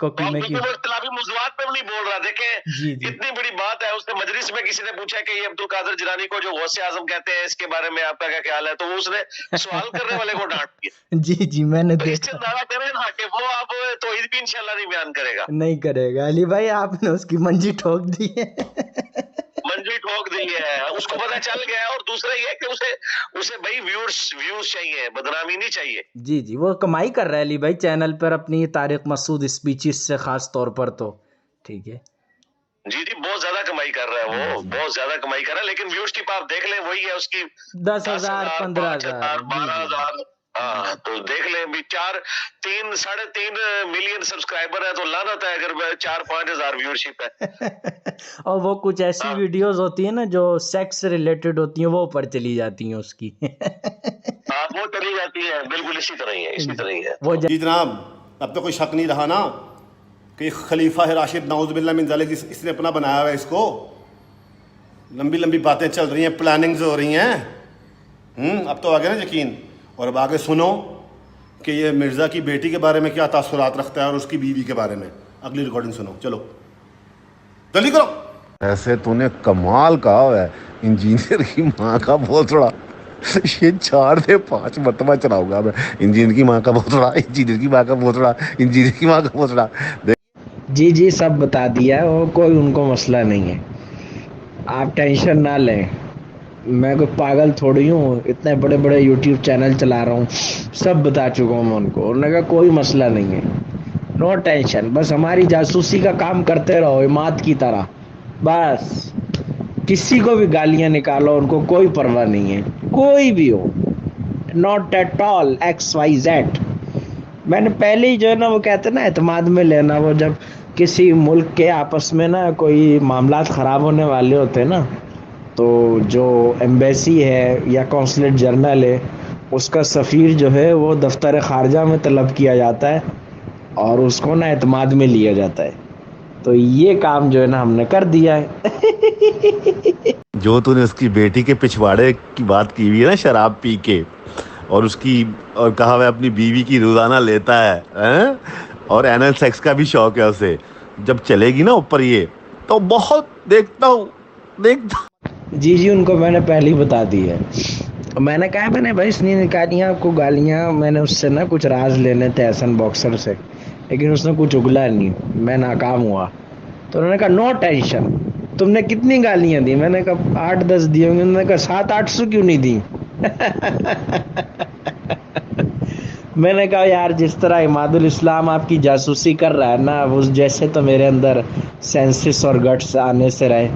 कोकी की। वो इख्तिलाफी मौज़ूआत पे भी नहीं बोल रहा। देखें जी जी इतनी बड़ी बात है, उसने मजलिस में किसी ने पूछा कि ये अब्दुल कादिर जिलानी को जो गौसे आजम कहते हैं इसके बारे में आपका क्या ख्याल है, तो उसने सवाल करने वाले को डांट दिया। जी जी मैंने तो इससे देखा। अंदाजा करें ना कि वो अब तौहीद भी इंशाल्लाह नहीं बयान करेगा। नहीं करेगा। अली भाई आपने उसकी मंजी ठोक दी है। मंजी ठोक दी है, उसको पता चल गया है। और दूसरा ये कि उसे भाई व्यूज चाहिए, बदनामी नहीं चाहिए। जी जी वो कमाई कर रहा है अली भाई चैनल पर अपनी तारिक मसूद स्पीचेस से खास तौर पर, तो ठीक है। जी जी बहुत ज्यादा कमाई कर रहा है वो, बहुत ज्यादा कमाई कर रहा है। लेकिन व्यूअरशिप आप देख लें वही है उसकी 10,000 10,000 15,000 5,000 जी जी 12,000। हाँ तो देख लें अभी 3.5 मिलियन सब्सक्राइबर है, तो लानत है अगर 4-5 हजार व्यूअरशिप है। और वो कुछ ऐसी हाँ वीडियोस होती है ना जो सेक्स से रिलेटेड होती हैं, वो ऊपर चली जाती हैं उसकी। हाँ वो चली जाती है, बिल्कुल इसी तरह ही है, इसी तरह ही है। वो जी जनाब, अब तो कोई शक नहीं रहा ना कि खलीफा है राशिद नाउज़ुबिल्लाह मिन ज़ालिक, इसने अपना बनाया हुआ है इसको। लंबी लंबी बातें चल रही हैं, प्लानिंग्स हो रही हैं। अब तो आ गया ना यकीन। और अब आगे सुनो कि ये मिर्ज़ा की बेटी के बारे में क्या तासुरात रखता है और उसकी बीवी के बारे में। अगली रिकॉर्डिंग सुनो, चलो जल्दी करो। ऐसे तूने कमाल कहा हुआ है, इंजीनियर की माँ का भोसड़ा। ये 4 से 5 मरतबा चलाऊंगा मैं, इंजीनियर की माँ का भोसड़ा, इंजीनियर की माँ का भोसड़ा, इंजीनियर की माँ का भोसड़ा। जी जी सब बता दिया, वो कोई उनको मसला नहीं है, आप टेंशन ना लें। मैं कोई पागल थोड़ी हूँ, इतने बड़े बड़े यूट्यूब चैनल चला रहा हूँ, सब बता चुका हूँ मैं उनको। उन्होंने कहा कोई मसला नहीं है, नो टेंशन, बस हमारी जासूसी का काम करते रहो इमाद की तरह, बस किसी को भी गालियाँ निकालो, उनको कोई परवाह नहीं है, कोई भी हो, नॉट एट ऑल XYZ। मैंने पहले ही जो है ना वो कहते ना एतमाद में लेना, वो जब किसी मुल्क के आपस में ना कोई मामलात ख़राब होने वाले होते हैं ना, तो जो एम्बेसी है या कौंसलेट जनरल है उसका सफ़ीर जो है वो दफ्तर ख़ारजा में तलब किया जाता है और उसको ना एतमाद में लिया जाता है। तो ये काम जो है ना हमने कर दिया है। जो तूने उसकी बेटी के पिछवाड़े की बात की हुई है ना, शराब पी के, और उसकी, और कहा मैं अपनी बीवी की रोजाना लेता है? और एनल सेक्स का भी शौक है उसे। जब चलेगी ना ऊपर ये, तो बहुत देखता जी जी उनको मैंने पहले ही बता दी है। मैंने कहा मैंने भाई इसने निकाली आपको गालियाँ, मैंने उससे ना कुछ राज लेने थे एहसन बॉक्सर से, लेकिन उसने कुछ उगला नहीं, मैं नाकाम हुआ। तो उन्होंने कहा नो टेंशन, तुमने कितनी गालियाँ दी? मैंने कहा 8-10 दी होंगी। उन्होंने कहा 700-800 क्यों नहीं दी? मैंने कहा यार जिस तरह इमादुल इस्लाम आपकी जासूसी कर रहा है ना, उस जैसे तो मेरे अंदर सेंसिस और गट्स आने से रहे।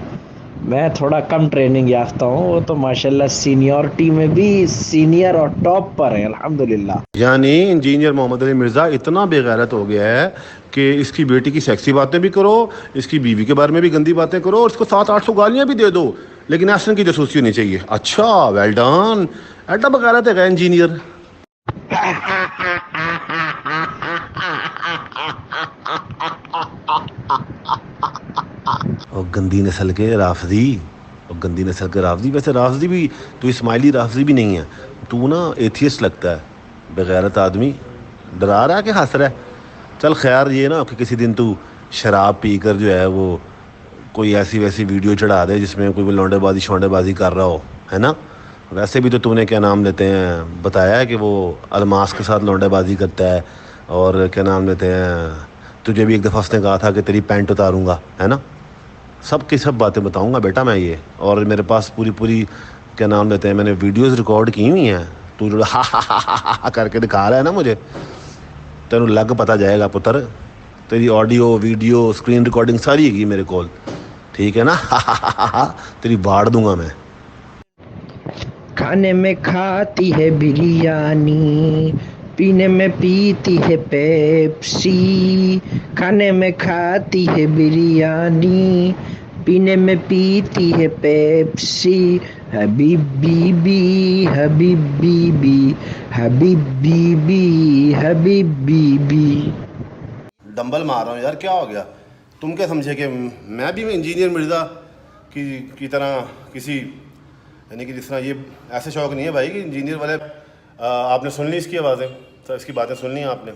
मैं थोड़ा कम ट्रेनिंग याफ्ता हूँ, वो तो माशाल्लाह सीनियरिटी में भी सीनियर और टॉप पर है अल्हम्दुलिल्लाह। यानी इंजीनियर मोहम्मद अली मिर्ज़ा इतना बेगैरत हो गया है कि इसकी बेटी की सेक्सी बातें भी करो, इसकी बीवी के बारे में भी गंदी बातें करो, और इसको 700-800 गालियाँ भी दे दो, लेकिन एहसन की जासूसी होनी चाहिए। अच्छा, वेल डन, एडा बेगैरत है इंजीनियर। और गंदी नस्ल के राफजी, और गंदी नस्ल के राफजी, वैसे राफजी भी तू इस्माइली राफजी भी नहीं है, तू ना एथियस्ट लगता है, बेगैरत आदमी। डरा रहा है कि हंस रहा है? चल खैर, ये ना कि किसी दिन तू शराब पी कर जो है वो कोई ऐसी वैसी वीडियो चढ़ा दे जिसमें कोई लौंडेबाजी शौंडेबाजी कर रहा हो, है ना? वैसे भी तो तूने क्या नाम लेते हैं बताया है कि वो अलमास के साथ लौंडेबाजी करता है, और क्या नाम लेते हैं, तुझे भी एक दफ़ा उसने कहा था कि तेरी पैंट उतारूंगा, है ना? सब की सब बातें बताऊंगा बेटा मैं ये, और मेरे पास पूरी क्या नाम लेते हैं, मैंने वीडियोस रिकॉर्ड की हुई हैं। तू जो हा करके दिखा रहा है ना मुझे, तेनू लग पता जाएगा पुत्र, तेरी ऑडियो वीडियो स्क्रीन रिकॉर्डिंग सारी हैगी मेरे कोल, ठीक है ना? तेरी बाड़ दूंगा मैं। खाने में खाती है बिरयानी, पीने में पीती है पेप्सी। खाने में खाती है बिरयानी, पीने में पीती है पेप्सी। हबीबी हबीबी हबीबी हबीबी। डंबल मार रहा हूँ यार, क्या हो गया? तुम क्या समझे कि मैं भी इंजीनियर मिर्ज़ा की तरह किसी, यानी कि जिस तरह ये ऐसे शौक नहीं है भाई कि इंजीनियर वाले। आपने सुन ली इसकी आवाज़ें, तो इसकी बातें सुन ली आपने?